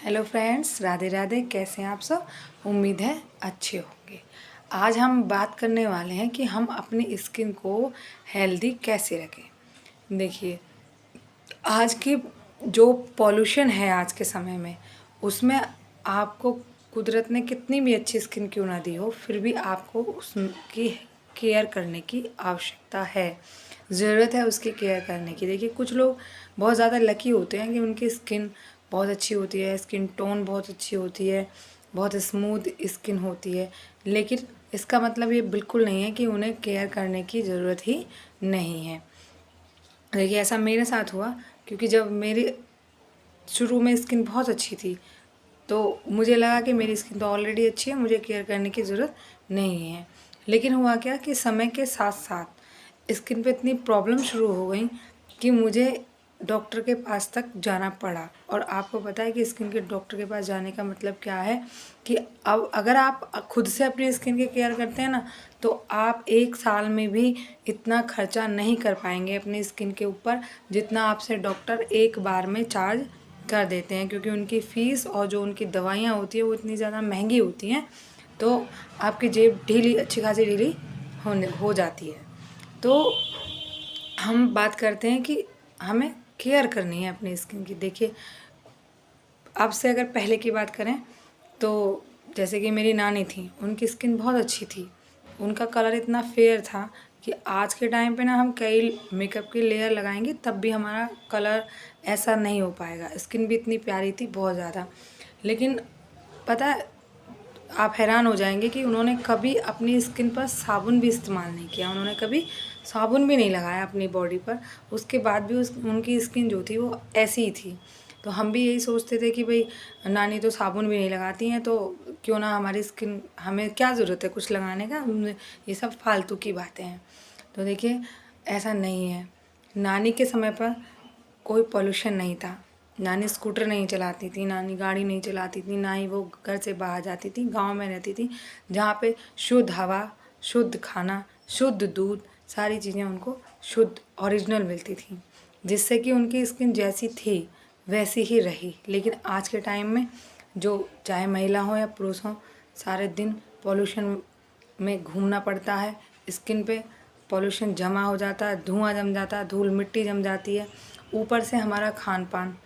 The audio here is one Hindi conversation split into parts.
Hello friends, Radhe Radhe. कैसे हैं आप सब? उम्मीद है अच्छे होंगे। आज हम बात करने वाले हैं कि हम अपनी स्किन को हेल्दी कैसे रखें। देखिए, आज की जो पॉल्यूशन है आज के समय में, उसमें आपको कुदरत ने कितनी भी अच्छी स्किन क्यों ना दी हो, फिर भी आपको उसकी केयर करने की आवश्यकता है, ज़रूरत है उसकी केयर करने की। देखिए, कुछ लोग बहुत ज़्यादा लकी होते हैं कि उनकी स्किन बहुत अच्छी होती है, स्किन टोन बहुत अच्छी होती है, बहुत स्मूथ स्किन होती है, लेकिन इसका मतलब ये बिल्कुल नहीं है कि उन्हें केयर करने की ज़रूरत ही नहीं है। देखिए, ऐसा मेरे साथ हुआ, क्योंकि जब मेरी शुरू में स्किन बहुत अच्छी थी, तो मुझे लगा कि मेरी स्किन तो ऑलरेडी अच्छी है, मुझे केयर करने की ज़रूरत नहीं है। लेकिन हुआ क्या कि समय के साथ साथ स्किन पे इतनी प्रॉब्लम शुरू हो गई कि मुझे डॉक्टर के पास तक जाना पड़ा। और आपको पता है कि स्किन के डॉक्टर के पास जाने का मतलब क्या है, कि अब अगर आप खुद से अपनी स्किन की केयर करते हैं ना, तो आप 1 साल में भी इतना खर्चा नहीं कर पाएंगे अपनी स्किन के ऊपर, जितना आपसे डॉक्टर एक बार में चार्ज कर देते हैं। क्योंकि उनकी फ़ीस और जो उनकी दवाइयाँ होती है वो इतनी ज़्यादा महंगी होती हैं, तो आपकी जेब ढीली, अच्छी खासी ढीली हो जाती है। तो हम बात करते हैं कि हमें केयर करनी है अपनी स्किन की। देखिए, अब से अगर पहले की बात करें, तो जैसे कि मेरी नानी थी, उनकी स्किन बहुत अच्छी थी, उनका कलर इतना फेयर था कि आज के टाइम पे ना हम कई मेकअप की लेयर लगाएंगे तब भी हमारा कलर ऐसा नहीं हो पाएगा। स्किन भी इतनी प्यारी थी, बहुत ज़्यादा। लेकिन पता है, आप हैरान हो जाएंगे कि उन्होंने कभी अपनी स्किन पर साबुन भी इस्तेमाल नहीं किया, उन्होंने कभी साबुन भी नहीं लगाया अपनी बॉडी पर। उसके बाद भी उनकी स्किन जो थी वो ऐसी ही थी। तो हम भी यही सोचते थे कि भाई, नानी तो साबुन भी नहीं लगाती हैं, तो क्यों ना हमारी स्किन, हमें क्या ज़रूरत है कुछ लगाने का, ये सब फालतू की बातें हैं। तो देखिए, ऐसा नहीं है। नानी के समय पर कोई पॉल्यूशन नहीं था, नानी स्कूटर नहीं चलाती थी, नानी गाड़ी नहीं चलाती थी, ना ही वो घर से बाहर जाती थी। गांव में रहती थी, जहाँ पे शुद्ध हवा, शुद्ध खाना, शुद्ध दूध, सारी चीज़ें उनको शुद्ध ओरिजिनल मिलती थी, जिससे कि उनकी स्किन जैसी थी वैसी ही रही। लेकिन आज के टाइम में जो चाहे महिला हो या पुरुष हो, सारे दिन पॉल्यूशन में घूमना पड़ता है। स्किन पे पॉल्यूशन जमा हो जाता है, धुआं जम जाता है, धूल मिट्टी जम जाती है। ऊपर से हमारा खान पान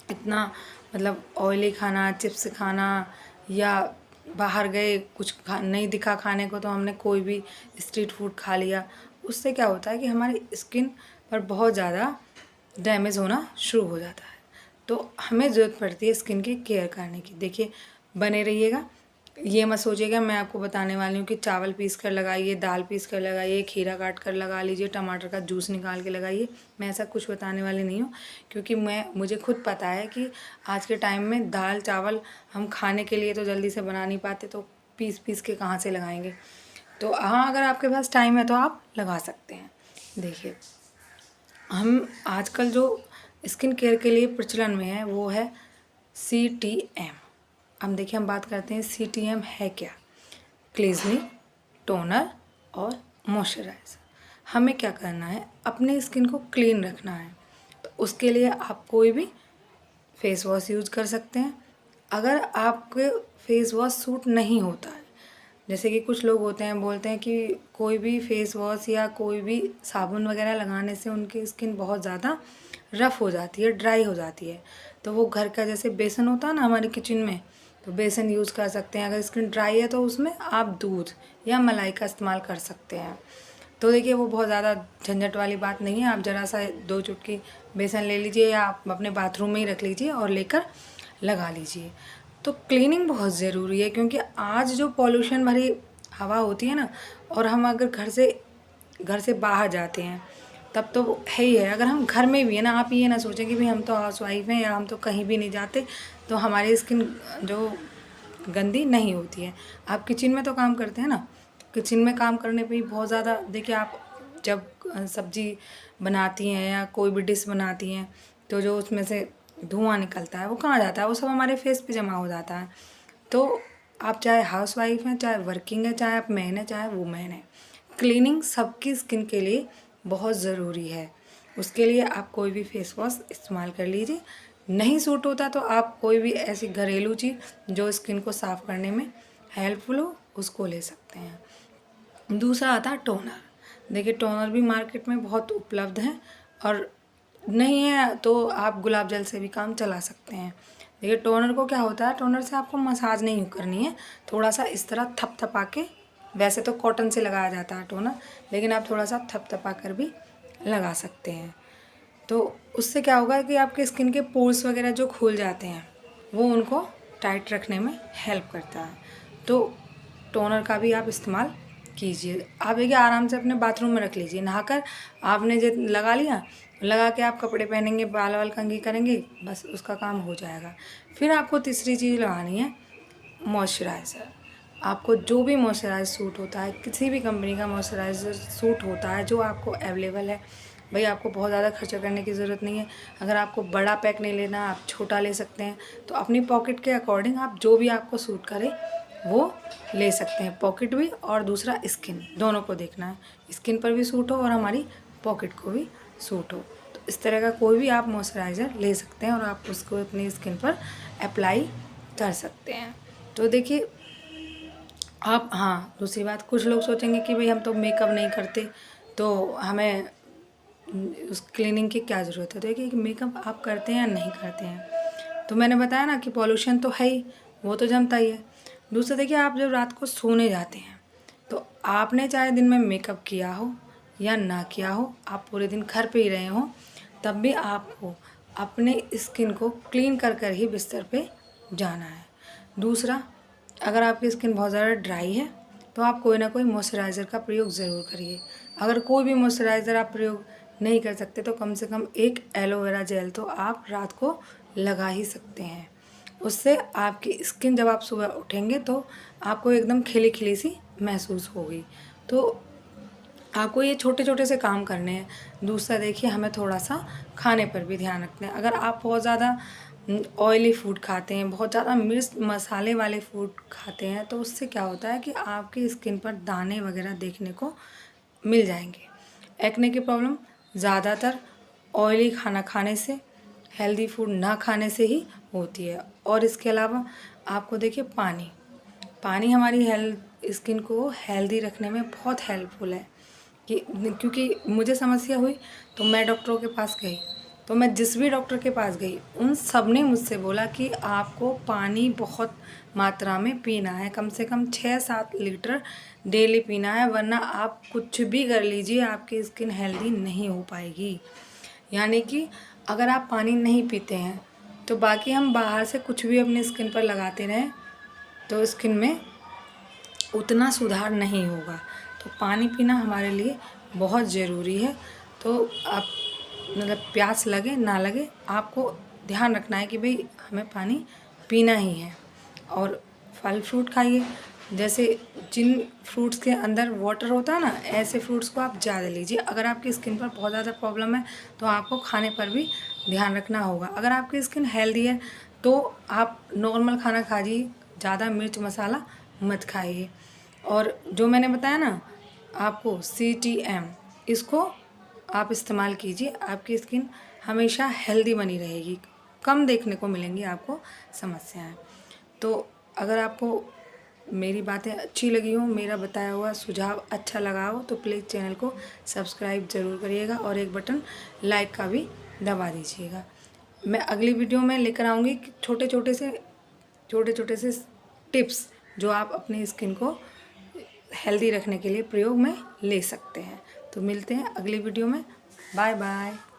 इतना, मतलब ऑयली खाना, चिप्स खाना, या बाहर गए कुछ नहीं दिखा खाने को तो हमने कोई भी स्ट्रीट फूड खा लिया। उससे क्या होता है कि हमारी स्किन पर बहुत ज़्यादा डैमेज होना शुरू हो जाता है। तो हमें ज़रूरत पड़ती है स्किन की केयर करने की। देखिए, बने रहिएगा। ये मत सोचिएगा मैं आपको बताने वाली हूँ कि चावल पीस कर लगाइए, दाल पीस कर लगाइए, खीरा काट कर लगा लीजिए, टमाटर का जूस निकाल के लगाइए। मैं ऐसा कुछ बताने वाली नहीं हूँ, क्योंकि मुझे खुद पता है कि आज के टाइम में दाल चावल हम खाने के लिए तो जल्दी से बना नहीं पाते, तो पीस पीस के कहाँ से लगाएंगे। तो हाँ, अगर आपके पास टाइम है तो आप लगा सकते हैं। देखिए, हम आजकल जो स्किन केयर के लिए प्रचलन में है वो है CTM। अब देखिए, हम बात करते हैं CTM है क्या। क्लींजिंग, टोनर और मॉइस्चराइज़र। हमें क्या करना है, अपनी स्किन को क्लीन रखना है। तो उसके लिए आप कोई भी फेस वॉश यूज़ कर सकते हैं। अगर आपके फेस वॉश सूट नहीं होता है, जैसे कि कुछ लोग होते हैं, बोलते हैं कि कोई भी फेस वॉश या कोई भी साबुन वगैरह लगाने से उनकी स्किन बहुत ज़्यादा रफ़ हो जाती है, ड्राई हो जाती है। तो वो घर का जैसे बेसन होता है ना हमारे किचन में, तो बेसन यूज़ कर सकते हैं। अगर स्किन ड्राई है तो उसमें आप दूध या मलाई का इस्तेमाल कर सकते हैं। तो देखिए, वो बहुत ज़्यादा झंझट वाली बात नहीं है। आप ज़रा सा 2 चुटकी बेसन ले लीजिए, या आप अपने बाथरूम में ही रख लीजिए और लेकर लगा लीजिए। तो क्लीनिंग बहुत ज़रूरी है, क्योंकि आज जो पॉल्यूशन भरी हवा होती है ना, और हम अगर घर से बाहर जाते हैं तब तो है ही है। अगर हम घर में भी है ना, आप ये ना सोचें कि भाई हम तो हाउसवाइफ हैं या हम तो कहीं भी नहीं जाते तो हमारी स्किन जो गंदी नहीं होती है। आप किचन में तो काम करते हैं ना, किचन में काम करने पे ही बहुत ज़्यादा, देखिए, आप जब सब्जी बनाती हैं या कोई भी डिश बनाती हैं, तो जो उसमें से धुआं निकलता है वो कहाँ जाता है, वो सब हमारे फेस पे जमा हो जाता है। तो आप चाहे हाउसवाइफ हैं, चाहे वर्किंग है, चाहे आप मैन है, चाहे वूमेन है, क्लीनिंग सबकी स्किन के लिए बहुत ज़रूरी है। उसके लिए आप कोई भी फेस वॉश इस्तेमाल कर लीजिए, नहीं सूट होता तो आप कोई भी ऐसी घरेलू चीज़ जो स्किन को साफ़ करने में हेल्पफुल हो उसको ले सकते हैं। दूसरा आता है टोनर। देखिए टोनर भी मार्केट में बहुत उपलब्ध हैं, और नहीं है तो आप गुलाब जल से भी काम चला सकते हैं। देखिए टोनर को क्या होता है, टोनर से आपको मसाज नहीं करनी है, थोड़ा सा इस तरह थपथपा के, वैसे तो कॉटन से लगाया जाता है टोनर, लेकिन आप थोड़ा सा थपथपा कर भी लगा सकते हैं। तो उससे क्या होगा कि आपके स्किन के पोर्स वगैरह जो खुल जाते हैं वो उनको टाइट रखने में हेल्प करता है। तो टोनर का भी आप इस्तेमाल कीजिए। आप देखिए आराम से अपने बाथरूम में रख लीजिए, नहाकर आपने जो लगा लिया, लगा के आप कपड़े पहनेंगे, बाल वाल कंघी करेंगे, बस उसका काम हो जाएगा। फिर आपको तीसरी चीज़ लगानी है मॉइस्चराइज़र। आपको जो भी मॉइस्चराइज़र सूट होता है, किसी भी कंपनी का मॉइस्चराइज़र सूट होता है जो आपको अवेलेबल है, भाई आपको बहुत ज़्यादा खर्चा करने की ज़रूरत नहीं है। अगर आपको बड़ा पैक नहीं लेना, आप छोटा ले सकते हैं, तो अपनी पॉकेट के अकॉर्डिंग आप जो भी आपको सूट करे वो ले सकते हैं। पॉकेट भी और दूसरा स्किन, दोनों को देखना है, स्किन पर भी सूट हो और हमारी पॉकेट को भी सूट हो। तो इस तरह का कोई भी आप मॉइस्चराइज़र ले सकते हैं और आप उसको अपनी स्किन पर अप्लाई कर सकते हैं। तो देखिए आप, हाँ दूसरी बात, कुछ लोग सोचेंगे कि भाई हम तो मेकअप नहीं करते तो हमें उस क्लीनिंग की क्या ज़रूरत है। तो देखिए कि मेकअप आप करते हैं या नहीं करते हैं, तो मैंने बताया ना कि पॉल्यूशन तो है ही, वो तो जमता ही है। दूसरा देखिए, आप जब रात को सोने जाते हैं तो आपने चाहे दिन में मेकअप किया हो या ना किया हो, आप पूरे दिन घर पे ही रहे हों, तब भी आपको अपने स्किन को क्लीन कर कर ही बिस्तर पे जाना है। दूसरा, अगर आपकी स्किन बहुत ज़्यादा ड्राई है तो आप कोई ना कोई मॉइस्चराइज़र का प्रयोग ज़रूर करिए। अगर कोई भी मॉइस्चराइज़र आप प्रयोग नहीं कर सकते तो कम से कम एक एलोवेरा जेल तो आप रात को लगा ही सकते हैं। उससे आपकी स्किन जब आप सुबह उठेंगे तो आपको एकदम खिली खिली सी महसूस होगी। तो आपको ये छोटे छोटे से काम करने हैं। दूसरा देखिए, हमें थोड़ा सा खाने पर भी ध्यान रखना है। अगर आप बहुत ज़्यादा ऑयली फूड खाते हैं, बहुत ज़्यादा मिर्च मसाले वाले फूड खाते हैं, तो उससे क्या होता है कि आपकी स्किन पर दाने वगैरह देखने को मिल जाएंगे। एक्ने की प्रॉब्लम ज़्यादातर ऑयली खाना खाने से, हेल्दी फूड ना खाने से ही होती है। और इसके अलावा आपको देखिए पानी हमारी स्किन को हेल्दी रखने में बहुत हेल्पफुल है। कि क्योंकि मुझे समस्या हुई तो मैं डॉक्टरों के पास गई, तो मैं जिस भी डॉक्टर के पास गई उन सब ने मुझसे बोला कि आपको पानी बहुत मात्रा में पीना है, कम से कम 6-7 लीटर डेली पीना है, वरना आप कुछ भी कर लीजिए आपकी स्किन हेल्दी नहीं हो पाएगी। यानी कि अगर आप पानी नहीं पीते हैं तो बाकी हम बाहर से कुछ भी अपनी स्किन पर लगाते रहें तो स्किन में उतना सुधार नहीं होगा। तो पानी पीना हमारे लिए बहुत ज़रूरी है। तो आप मतलब प्यास लगे ना लगे, आपको ध्यान रखना है कि भाई हमें पानी पीना ही है। और फल फ्रूट खाइए, जैसे जिन फ्रूट्स के अंदर वाटर होता है ना, ऐसे फ्रूट्स को आप ज़्यादा लीजिए। अगर आपकी स्किन पर बहुत ज़्यादा प्रॉब्लम है तो आपको खाने पर भी ध्यान रखना होगा। अगर आपकी स्किन हेल्दी है तो आप नॉर्मल खाना खाइए, ज़्यादा मिर्च मसाला मत खाइए। और जो मैंने बताया ना आपको CTM, इसको आप इस्तेमाल कीजिए, आपकी स्किन हमेशा हेल्दी बनी रहेगी, कम देखने को मिलेंगी आपको समस्याएं। तो अगर आपको मेरी बातें अच्छी लगी हो, मेरा बताया हुआ सुझाव अच्छा लगा हो, तो प्लीज़ चैनल को सब्सक्राइब ज़रूर करिएगा और एक बटन लाइक का भी दबा दीजिएगा। मैं अगली वीडियो में लेकर आऊँगी कि छोटे छोटे से टिप्स जो आप अपनी स्किन को हेल्दी रखने के लिए प्रयोग में ले सकते हैं। तो मिलते हैं अगली वीडियो में। Bye bye.